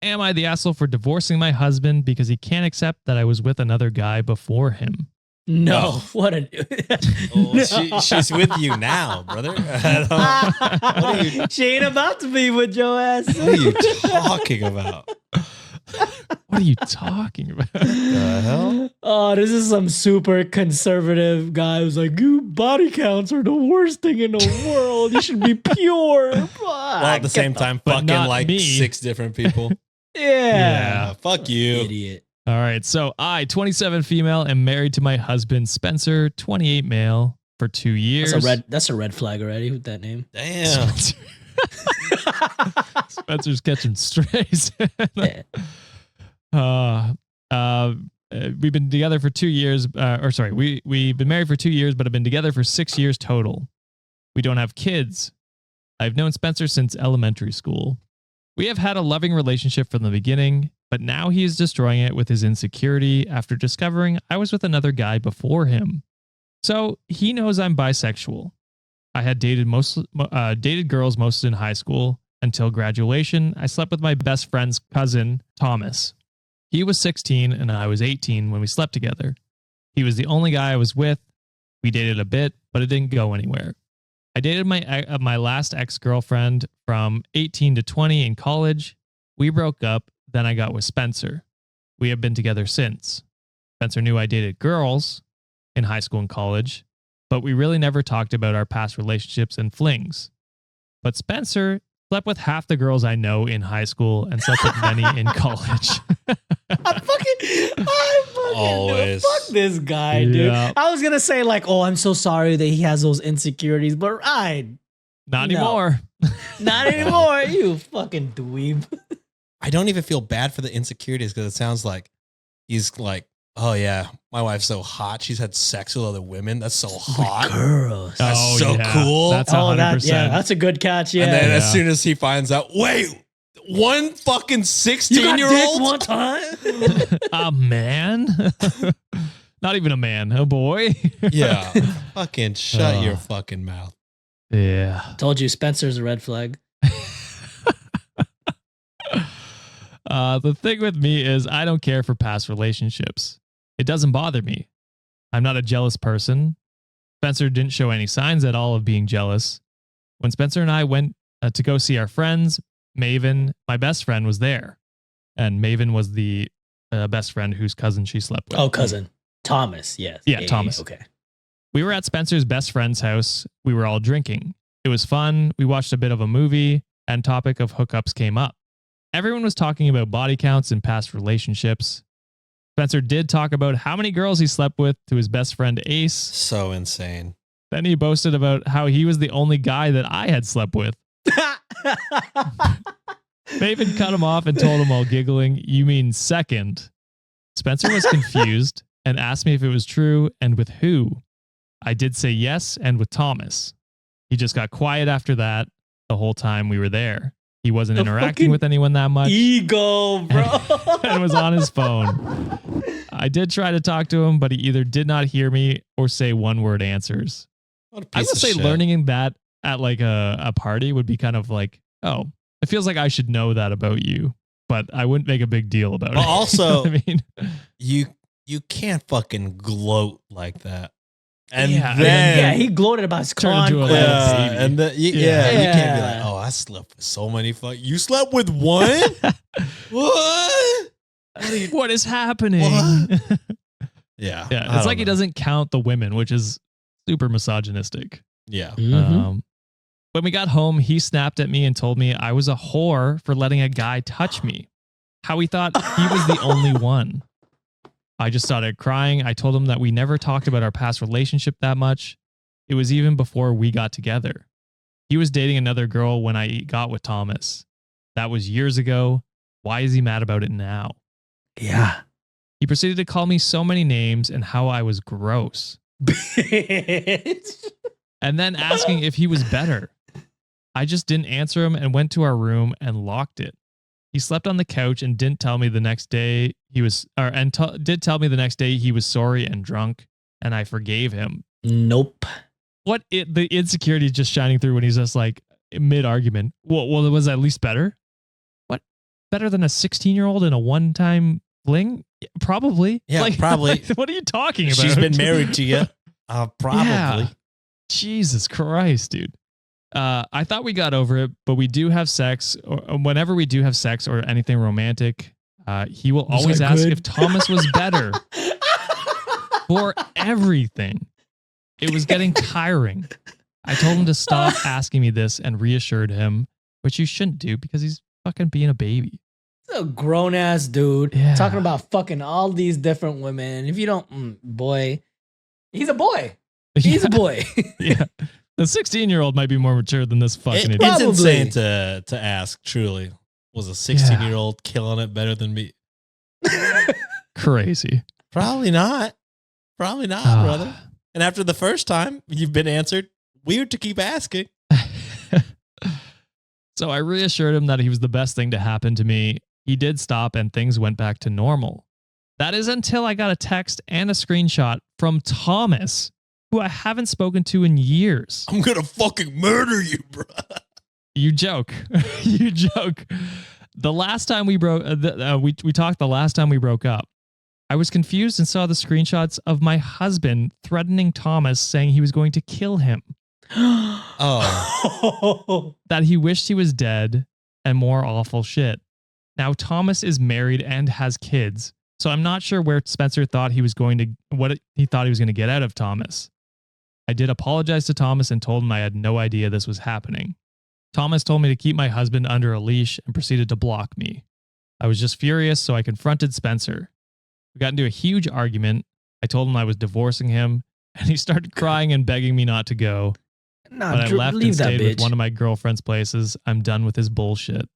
Am I the asshole for divorcing my husband because he can't accept that I was with another guy before him? No, what a. Oh, no. She's with you now, brother. What are you? She ain't about to be with your ass. What are you talking about? What are you talking about? The hell? Oh, this is some super conservative guy who's like, you body counts are the worst thing in the world. You should be pure. Well, at the same time, fucking like me. 6 different people. Yeah. Fuck you. Idiot. All right. So I, 27 female, am married to my husband, Spencer, 28 male, for 2 years. That's a red flag already with that name. Damn. Spencer's catching strays. We've been together for 2 years. We've been married for 2 years, but have been together for 6 years total. We don't have kids. I've known Spencer since elementary school. We have had a loving relationship from the beginning, but now he is destroying it with his insecurity after discovering I was with another guy before him. So he knows I'm bisexual. I had dated girls most in high school. Until graduation, I slept with my best friend's cousin, Thomas. He was 16 and I was 18 when we slept together. He was the only guy I was with. We dated a bit, but it didn't go anywhere. I dated my last ex-girlfriend from 18 to 20 in college. We broke up, then I got with Spencer. We have been together since. Spencer knew I dated girls in high school and college, but we really never talked about our past relationships and flings. But Spencer slept with half the girls I know in high school and slept with many in college. I fucking Always. fuck this guy, dude. Yeah. I was gonna say like, oh, I'm so sorry that he has those insecurities, but Not anymore. not anymore. You fucking dweeb. I don't even feel bad for the insecurities because it sounds like he's like, oh yeah, my wife's so hot. She's had sex with other women. That's so hot. Girls. That's so cool. That's 100%. That's a good catch. Yeah. And then as soon as he finds out, wait, one fucking you got 16-year-old? dick one time? A man? Not even a man, a boy. Yeah. Fucking shut your fucking mouth. Yeah. Told you, Spencer's a red flag. The thing with me is I don't care for past relationships. It doesn't bother me. I'm not a jealous person. Spencer didn't show any signs at all of being jealous. When Spencer and I went to go see our friends, Maven, my best friend, was there. And Maven was the best friend whose cousin she slept with. Oh, cousin. Thomas, yes. Yeah, Thomas. Okay. We were at Spencer's best friend's house. We were all drinking. It was fun. We watched a bit of a movie and topic of hookups came up. Everyone was talking about body counts and past relationships. Spencer did talk about how many girls he slept with to his best friend Ace. So insane. Then he boasted about how he was the only guy that I had slept with. Maven cut him off and told him while giggling, "You mean second?" Spencer was confused and asked me if it was true and with who. I did say yes and with Thomas. He just got quiet after that the whole time we were there. He wasn't interacting with anyone that much. Ego, bro. And was on his phone. I did try to talk to him, but he either did not hear me or say one-word answers. What a I piece would of say shit. learning that at like a party would be kind of like, oh, it feels like I should know that about you, but I wouldn't make a big deal about it. But also, You know what I mean, you can't fucking gloat like that. And Yeah, then he gloated about his Turn into a conquest. little yeah, baby. and you Yeah. can't be like, oh, I slept with so many You slept with one? What? what is happening? What? Yeah. Yeah, I it's don't like he know. doesn't count the women, which is super misogynistic. Yeah. Mhm. When we got home, he snapped at me and told me I was a whore for letting a guy touch me. How he thought he was the only one. I just started crying. I told him that we never talked about our past relationship that much. It was even before we got together. He was dating another girl when I got with Thomas. That was years ago. Why is he mad about it now? Yeah. He proceeded to call me so many names and how I was gross. Bitch. And then asking if he was better. I just didn't answer him and went to our room and locked it. He slept on the couch and didn't tell me the next day did tell me the next day he was sorry and drunk, and I forgave him. Nope. The insecurity is just shining through when he's just like mid argument. Well, it was at least better. What? better than a 16-year-old in a one-time fling? Probably. Yeah, probably. What are you talking about? She's been married to you. Probably. Yeah. Jesus Christ, dude. I thought we got over it, but we do have sex. Or whenever we do have sex or anything romantic, he will always ask if Thomas was better for everything. It was getting tiring. I told him to stop asking me this and reassured him, which you shouldn't do because he's fucking being a baby. He's a grown ass dude talking about fucking all these different women. And if you don't, boy, he's a boy. He's a boy. Yeah. The 16-year-old might be more mature than this fucking idiot. It's insane to ask, truly. Was a 16-year-old killing it better than me? Crazy. Probably not. Probably not, brother. And after the first time you've been answered, weird to keep asking. So I reassured him that he was the best thing to happen to me. He did stop and things went back to normal. That is until I got a text and a screenshot from Thomas, who I haven't spoken to in years. I'm going to fucking murder you, bro. You joke. You joke. The last time we broke, we talked the last time we broke up. I was confused and saw the screenshots of my husband threatening Thomas, saying he was going to kill him. Oh. That he wished he was dead and more awful shit. Now Thomas is married and has kids, so I'm not sure where Spencer thought he was going to, what he thought he was going to get out of Thomas. I did apologize to Thomas and told him I had no idea this was happening. Thomas told me to keep my husband under a leash and proceeded to block me. I was just furious, so I confronted Spencer. We got into a huge argument. I told him I was divorcing him, and he started crying and begging me not to go. Nah, but I left and stayed bitch with one of my girlfriend's places. I'm done with his bullshit.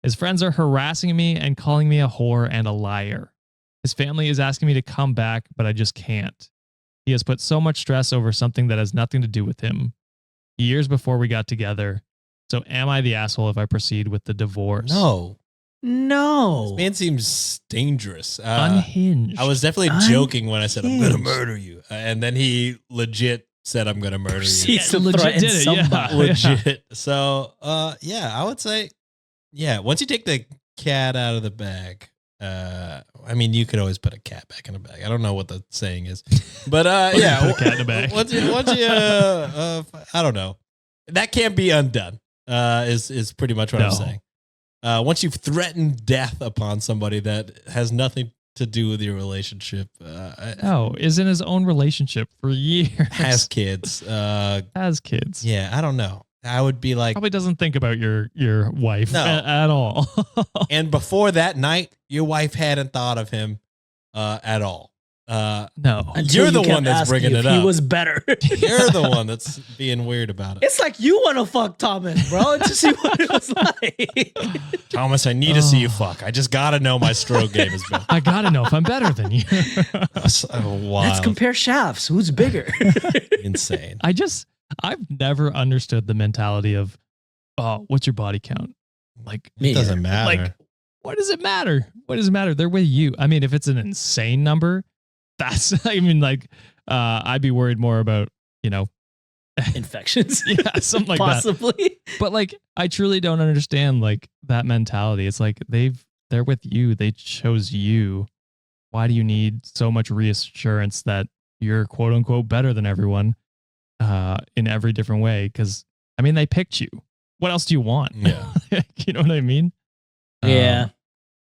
His friends are harassing me and calling me a whore and a liar. His family is asking me to come back, but I just can't. He has put so much stress over something that has nothing to do with him. Years before we got together. So am I the asshole if I proceed with the divorce? No. This man seems dangerous. Unhinged. I was definitely joking when I said, I'm going to murder you. And then he legit said, I'm going to murder you. He legit did it. Yeah. Legit. So, I would say, once you take the cat out of the bag, I mean, you could always put a cat back in a bag. I don't know what the saying is, but put a cat in a bag. Once you I don't know. That can't be undone. Is pretty much what I'm saying. Once you've threatened death upon somebody that has nothing to do with your relationship, is in his own relationship for years. Has kids. Has kids. Yeah, I don't know. I would be like, probably doesn't think about your wife at all. And before that night, your wife hadn't thought of him at all. No, you're the one that's bringing it up. He was better. You're the one that's being weird about it. It's like you want to fuck Thomas, bro, to see what it was like. Thomas, I need to see you fuck. I just got to know my stroke game is better. I got to know if I'm better than you. So wild. Let's compare shafts. Who's bigger? Insane. I've never understood the mentality of, what's your body count? Like, it doesn't matter. Like, what does it matter? What does it matter? They're with you. I mean, if it's an insane number, I'd be worried more about, infections. Yeah, something like Possibly. that. But like, I truly don't understand like that mentality. It's like they're with you. They chose you. Why do you need so much reassurance that you're quote unquote better than everyone in every different way? Because I mean, they picked you. What else do you want? Yeah. You know what I mean? Yeah.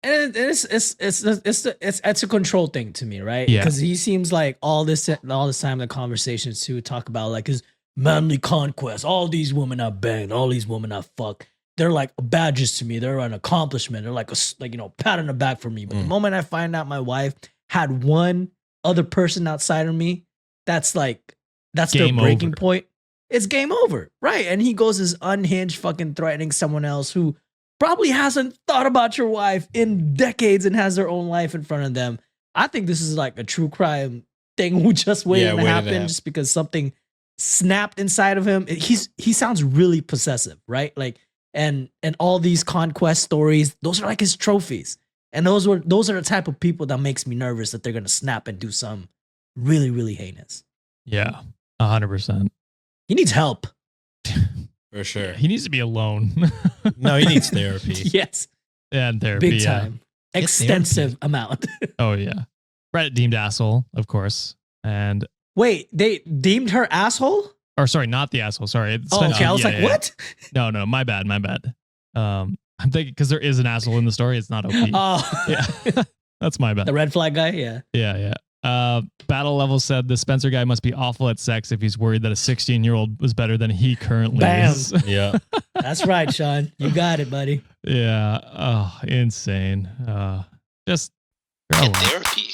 And it's a control thing to me, right? Yeah. Because he seems like all this time in the conversations to talk about like his manly conquest. All these women I banged, all these women I fucked. They're like badges to me. They're an accomplishment. They're like pat on the back for me. But the moment I find out my wife had one other person outside of me, that's their breaking point. It's game over, right? And he goes as unhinged, fucking threatening someone else who probably hasn't thought about your wife in decades and has their own life in front of them. I think this is like a true crime thing just waiting to happen just because something snapped inside of him. He sounds really possessive, right? Like, and all these conquest stories, those are like his trophies. And those are the type of people that makes me nervous that they're going to snap and do some really, really heinous. Yeah, 100%. He needs help. For sure. He needs to be alone. No, he needs therapy. Yes. And therapy. Big yeah. time. Extensive amount. Oh, yeah. Reddit deemed asshole, of course. And, Wait, they deemed her asshole? or sorry, not the asshole. Sorry. Oh, okay. I was like, what? No, my bad. I'm thinking because there is an asshole in the story. It's not OP. Oh, Yeah. That's my bad. the red flag guy? Yeah. Yeah. Battle Level said the Spencer guy must be awful at sex if he's worried that a 16-year-old was better than he currently Bam. is. Yeah. That's right, Sean. You got it, buddy. Yeah. Oh, insane. Just Get therapy.